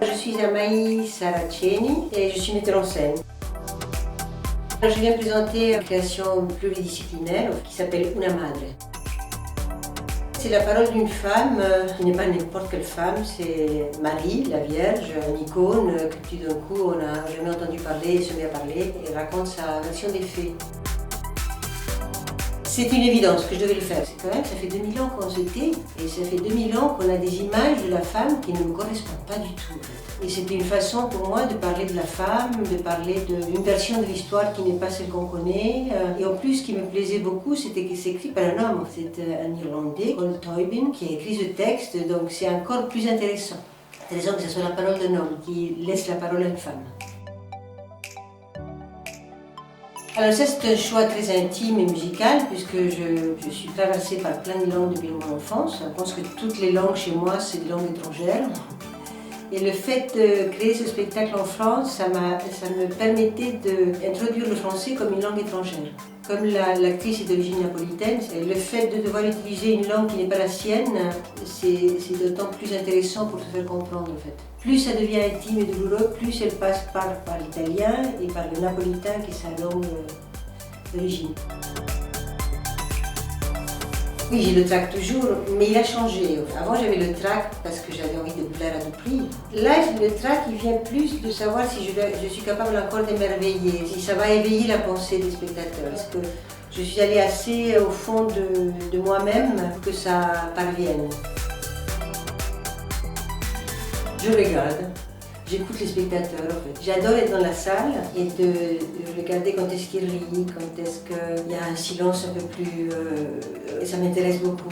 Je suis Amaï Saraceni et je suis metteur en scène. Je viens présenter une création pluridisciplinaire qui s'appelle Una Madre. C'est la parole d'une femme qui n'est pas n'importe quelle femme, c'est Marie, la Vierge, une icône que tout d'un coup on n'a jamais entendu parler et se met à parler et raconte sa version des faits. C'est une évidence que je devais le faire. C'est quand même, ça fait 2000 ans qu'on se tait et ça fait 2000 ans qu'on a des images de la femme qui ne me correspondent pas du tout. Et c'était une façon pour moi de parler de la femme, de parler d'une version de l'histoire qui n'est pas celle qu'on connaît. Et en plus, ce qui me plaisait beaucoup, c'était que c'est écrit par un homme. C'est un Irlandais, Paul Toybin, qui a écrit ce texte, donc c'est encore plus intéressant. Intéressant que ce soit la parole d'un homme qui laisse la parole à une femme. Alors ça c'est un choix très intime et musical puisque je suis traversée par plein de langues depuis mon enfance. Je pense que toutes les langues chez moi c'est des langues étrangères. Et le fait de créer ce spectacle en France, ça me permettait d'introduire le français comme une langue étrangère. Comme l'actrice est d'origine napolitaine, le fait de devoir utiliser une langue qui n'est pas la sienne, c'est d'autant plus intéressant pour se faire comprendre en fait. Plus ça devient intime et douloureux, plus elle passe par l'italien et par le napolitain qui est sa langue d'origine. Oui, j'ai le trac toujours, mais il a changé. Avant, j'avais le trac parce que j'avais envie de plaire à tout prix. Là, le trac, il vient plus de savoir si je suis capable encore d'émerveiller, si ça va éveiller la pensée des spectateurs. Est-ce que je suis allée assez au fond de moi-même pour que ça parvienne. Je regarde. J'écoute les spectateurs en fait. J'adore être dans la salle et de regarder quand est-ce qu'ils rient, quand est-ce qu'il y a un silence un peu plus... ça m'intéresse beaucoup.